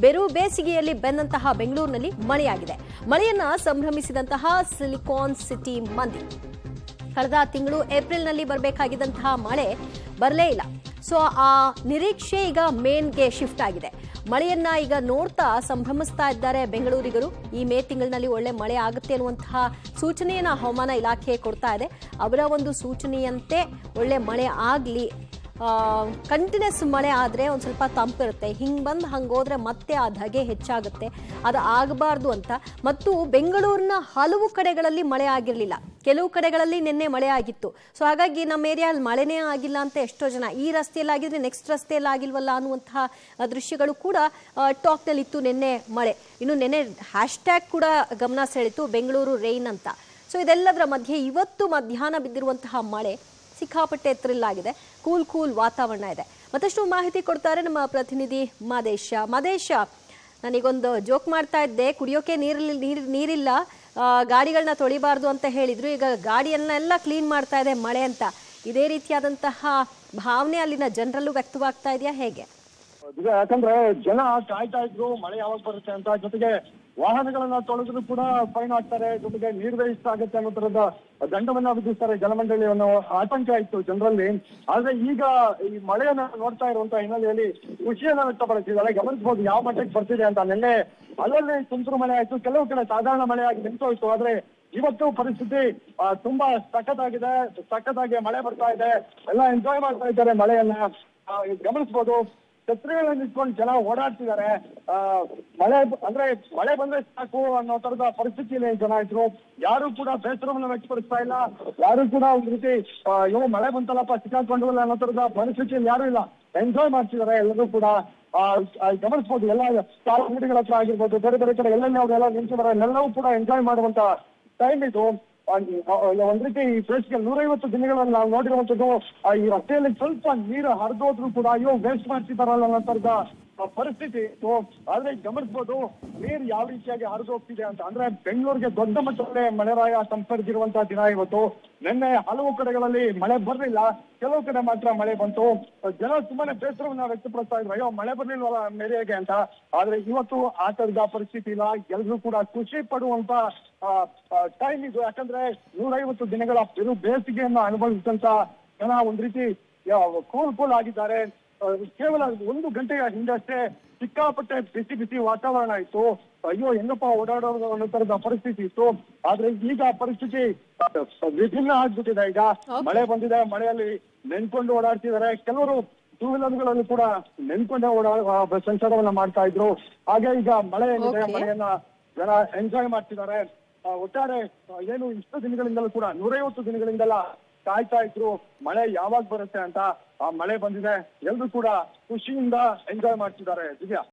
ಬೆರು ಬೇಸಿಗೆಯಲ್ಲಿ ಬೆನ್ನಂತಹ ಬೆಂಗಳೂರಿನಲ್ಲಿ ಮಳೆಯಾಗಿದೆ. ಮಳೆಯನ್ನ ಸಂಭ್ರಮಿಸಿದಂತಹ ಸಿಲಿಕಾನ್ ಸಿಟಿ ಮಂದಿ. ಕಳೆದ ತಿಂಗಳು ಏಪ್ರಿಲ್ನಲ್ಲಿ ಬರಬೇಕಾಗಿದ್ದಂತಹ ಮಳೆ ಬರಲೇ ಇಲ್ಲ. ಸೊ ಆ ನಿರೀಕ್ಷೆ ಈಗ ಮೇನ್ಗೆ ಶಿಫ್ಟ್ ಆಗಿದೆ. ಮಳೆಯನ್ನ ಈಗ ನೋಡ್ತಾ ಸಂಭ್ರಮಿಸ್ತಾ ಇದ್ದಾರೆ ಬೆಂಗಳೂರಿಗರು. ಈ ಮೇ ತಿಂಗಳಿನಲ್ಲಿ ಒಳ್ಳೆ ಮಳೆ ಆಗುತ್ತೆ ಅನ್ನುವಂತಹ ಸೂಚನೆಯನ್ನ ಹವಾಮಾನ ಇಲಾಖೆ ಕೊಡ್ತಾ ಇದೆ. ಅವರ ಒಂದು ಸೂಚನೆಯಂತೆ ಒಳ್ಳೆ ಮಳೆ ಆಗಲಿ. ಕಂಟಿನ್ಯೂಸ್ ಮಳೆ ಆದರೆ ಒಂದು ಸ್ವಲ್ಪ ತಂಪಿರುತ್ತೆ. ಹಿಂಗೆ ಬಂದು ಹಂಗೋದ್ರೆ ಮತ್ತೆ ಆ ಧಗೆ ಹೆಚ್ಚಾಗುತ್ತೆ. ಅದು ಆಗಬಾರ್ದು ಅಂತ. ಮತ್ತು ಬೆಂಗಳೂರಿನ ಹಲವು ಕಡೆಗಳಲ್ಲಿ ಮಳೆ ಆಗಿರಲಿಲ್ಲ. ಕೆಲವು ಕಡೆಗಳಲ್ಲಿ ನಿನ್ನೆ ಮಳೆ ಆಗಿತ್ತು. ಸೊ ಹಾಗಾಗಿ ನಮ್ಮ ಏರಿಯಾದಲ್ಲಿ ಮಳೆನೇ ಆಗಿಲ್ಲ ಅಂತ ಎಷ್ಟೋ ಜನ, ಈ ರಸ್ತೆಯಲ್ಲಿ ಆಗಿದ್ರೆ ನೆಕ್ಸ್ಟ್ ರಸ್ತೆಯಲ್ಲಿ ಆಗಿಲ್ವಲ್ಲ ಅನ್ನುವಂತಹ ದೃಶ್ಯಗಳು ಕೂಡ ಟಾಕ್ನಲ್ಲಿತ್ತು ನಿನ್ನೆ ಮಳೆ. ಇನ್ನು ನಿನ್ನೆ ಹ್ಯಾಶ್ಟ್ಯಾಗ್ ಕೂಡ ಗಮನ ಸೆಳೆಯಿತು, ಬೆಂಗಳೂರು ರೈನ್ ಅಂತ. ಸೊ ಇದೆಲ್ಲದರ ಮಧ್ಯೆ ಇವತ್ತು ಮಧ್ಯಾಹ್ನ ಬಿದ್ದಿರುವಂತಹ ಮಳೆ ಸಿಕ್ಕಾಪಟ್ಟೆ ಥ್ರಿಲ್ ಆಗಿದೆ. ಕೂಲ್ ವಾತಾವರಣ ಇದೆ. ಮತ್ತಷ್ಟು ಮಾಹಿತಿ ಕೊಡ್ತಾರೆ ನಮ್ಮ ಪ್ರತಿನಿಧಿ ಮಾದೇಶ. ನನಗೊಂದು ಜೋಕ್ ಮಾಡ್ತಾ ಇದ್ದೆ, ಕುಡಿಯೋಕೆ ನೀರಿಲ್ಲ, ಗಾಡಿಗಳನ್ನ ತೊಳಿಬಾರ್ದು ಅಂತ ಹೇಳಿದ್ರು. ಈಗ ಗಾಡಿಯನ್ನೆಲ್ಲ ಕ್ಲೀನ್ ಮಾಡ್ತಾ ಇದೆ ಮಳೆ ಅಂತ. ಇದೇ ರೀತಿಯಾದಂತಹ ಭಾವನೆ ಅಲ್ಲಿನ ಜನರಲ್ಲೂ ವ್ಯಕ್ತವಾಗ್ತಾ ಇದೆಯಾ, ಹೇಗೆ? ಯಾಕಂದ್ರೆ ಜನ ಕಾಯ್ತಾ ಇದ್ರು ಮಳೆ ಯಾವಾಗ ಬರುತ್ತೆ ಅಂತ. ಜೊತೆಗೆ ವಾಹನಗಳನ್ನ ತೊಳೆದ್ರು ಕೂಡ ಫೈನ್ ಹಾಕ್ತಾರೆ, ಜೊತೆಗೆ ನೀರು ವೇಸ್ಟ್ ಆಗುತ್ತೆ ಅನ್ನೋ ತರದ ದಂಡವನ್ನ ವಿಧಿಸ್ತಾರೆ ಜಲಮಂಡಳಿ ಅನ್ನೋ ಆತಂಕ ಇತ್ತು ಜನರಲ್ಲಿ. ಆದ್ರೆ ಈಗ ಈ ಮಳೆಯನ್ನ ನೋಡ್ತಾ ಇರುವಂತ ಹಿನ್ನೆಲೆಯಲ್ಲಿ ಖುಷಿಯನ್ನ ವ್ಯಕ್ತಪಡಿಸಿದ್ದಾರೆ. ಗಮನಿಸಬಹುದು ಯಾವ ಮಟ್ಟಕ್ಕೆ ಬರ್ತಿದೆ ಅಂತ. ನಿನ್ನೆ ಅಲ್ಲಲ್ಲಿ ತುಂತುರು ಮಳೆ ಆಯ್ತು, ಕೆಲವು ಕಡೆ ಸಾಧಾರಣ ಮಳೆ ಆಗಿ ನಿಂತೋಯ್ತು. ಆದ್ರೆ ಇವತ್ತು ಪರಿಸ್ಥಿತಿ ತುಂಬಾ ಸಖತ್ತಾಗಿ ಮಳೆ ಬರ್ತಾ ಇದೆ. ಎಲ್ಲ ಎಂಜಾಯ್ ಮಾಡ್ತಾ ಇದ್ದಾರೆ ಮಳೆಯನ್ನ. ಗಮನಿಸಬಹುದು, ಛತ್ರಿಗಳನ್ನ ನಿಂತ್ಕೊಂಡು ಜನ ಓಡಾಡ್ತಿದ್ದಾರೆ. ಮಳೆ ಬಂದ್ರೆ ಸಾಕು ಅನ್ನೋ ತರದ ಪರಿಸ್ಥಿತಿಯಲ್ಲಿ ಜನ ಇದ್ರು. ಯಾರು ಕೂಡ ಬೇಸರವನ್ನು ವ್ಯಕ್ತಪಡಿಸ್ತಾ ಇಲ್ಲ. ಯಾರು ಕೂಡ ಒಂದ್ ರೀತಿ ಮಳೆ ಬಂತಲ್ಲಪ್ಪ ಸಿಕ್ಕಾಕೊಂಡ್ವಲ್ಲ ಅನ್ನೋ ತರದ ಪರಿಸ್ಥಿತಿಯಲ್ಲಿ ಯಾರು ಇಲ್ಲ. ಎಂಜಾಯ್ ಮಾಡ್ತಿದ್ದಾರೆ ಎಲ್ಲರೂ ಕೂಡ. ಗಮನಿಸಬಹುದು, ಎಲ್ಲ ಅಂಗಡಿಗಳ ಹತ್ರ ಆಗಿರ್ಬೋದು, ಬೇರೆ ಬೇರೆ ಕಡೆ ಎಲ್ಲೆಲ್ಲಿ ಅವರೆಲ್ಲ ನಿಂತಿದ್ದಾರೆ. ಎಲ್ಲವೂ ಕೂಡ ಎಂಜಾಯ್ ಮಾಡುವಂತ ಟೈಮ್ ಇದು. ಒಂದ್ ರೀತಿ ಈ ಬೇಸಿಗೆ 150 ದಿನಗಳಲ್ಲಿ ನಾವು ನೋಡಿರುವಂತದ್ದು ಈ ರಸ್ತೆಯಲ್ಲಿ ಸ್ವಲ್ಪ ನೀರು ಹರಿದೋದ್ರು ಕೂಡ ವೇಸ್ಟ್ ಮಾಡ್ತಿದಾರಲ್ಲ ಅನ್ನೋಂತರದ ಪರಿಸ್ಥಿತಿ ಇತ್ತು. ಆದ್ರೆ ಗಮನಿಸಬಹುದು ನೀರು ಯಾವ ರೀತಿಯಾಗಿ ಹರಿದು ಹೋಗ್ತಿದೆ ಅಂತ. ಅಂದ್ರೆ ಬೆಂಗಳೂರಿಗೆ ದೊಡ್ಡ ಮಟ್ಟದಲ್ಲಿ ಮಳೆರಾಯ ಸಂಪರ್ಕಿರುವಂತಹ ದಿನ ಇವತ್ತು. ನಿನ್ನೆ ಹಲವು ಕಡೆಗಳಲ್ಲಿ ಮಳೆ ಬರ್ಲಿಲ್ಲ, ಕೆಲವು ಕಡೆ ಮಾತ್ರ ಮಳೆ ಬಂತು. ಜನ ತುಂಬಾನೇ ಬೇಸರವನ್ನ ವ್ಯಕ್ತಪಡಿಸ್ತಾ ಇದ್ರು, ಮಳೆ ಬರ್ಲಿಲ್ವಲ್ಲ ಮೇರೆಗೆ ಅಂತ. ಆದ್ರೆ ಇವತ್ತು ಆ ತರದ ಪರಿಸ್ಥಿತಿ ಇಲ್ಲ. ಎಲ್ಲರೂ ಕೂಡ ಖುಷಿ ಪಡುವಂತ ಟೈಮ್ ಇದು. ಯಾಕಂದ್ರೆ 150 ದಿನಗಳ ಬೇಸಿಗೆಯನ್ನ ಅನುಭವಿಸಿದಂತ ಜನ ಒಂದ್ ರೀತಿ ಕೂಲ್ ಆಗಿದ್ದಾರೆ. ಕೇವಲ 1 ಗಂಟೆಯ ಹಿಂದಷ್ಟೇ ಸಿಕ್ಕಾಪಟ್ಟೆ ಬಿಸಿ ವಾತಾವರಣ ಇತ್ತು. ಹೆಂಗಪ್ಪ ಓಡಾಡೋದು ಅನ್ನೋ ತರದ ಪರಿಸ್ಥಿತಿ ಇತ್ತು. ಆದ್ರೆ ಈಗ ಪರಿಸ್ಥಿತಿ ವಿಭಿನ್ನ ಆಗ್ಬಿಟ್ಟಿದೆ. ಈಗ ಮಳೆ ಬಂದಿದೆ, ಮಳೆಯಲ್ಲಿ ನೆನ್ಕೊಂಡು ಓಡಾಡ್ತಿದ್ದಾರೆ. ಕೆಲವರು ಟೂ ವೀಲರ್ಗಳಲ್ಲಿ ಕೂಡ ನೆನ್ಕೊಂಡೇ ಸಂಚಾರವನ್ನ ಮಾಡ್ತಾ ಇದ್ರು. ಹಾಗೆ ಈಗ ಮಳೆ ಏನಿದೆ, ಮಳೆಯನ್ನ ಜನ ಎಂಜಾಯ್ ಮಾಡ್ತಿದ್ದಾರೆ. ಒಟ್ಟಾರೆ ಏನು ಇಷ್ಟು ದಿನಗಳಿಂದಲೂ ಕೂಡ 150 ದಿನಗಳಿಂದೆಲ್ಲ ಕಾಯ್ತಾ ಇದ್ರು ಮಳೆ ಯಾವಾಗ ಬರುತ್ತೆ ಅಂತ. ಆ ಮಳೆ ಬಂದಿದೆ, ಎಲ್ರು ಕೂಡ ಖುಷಿಯಿಂದ ಎಂಜಾಯ್ ಮಾಡ್ತಿದ್ದಾರೆ. ದಿವ್ಯಾ.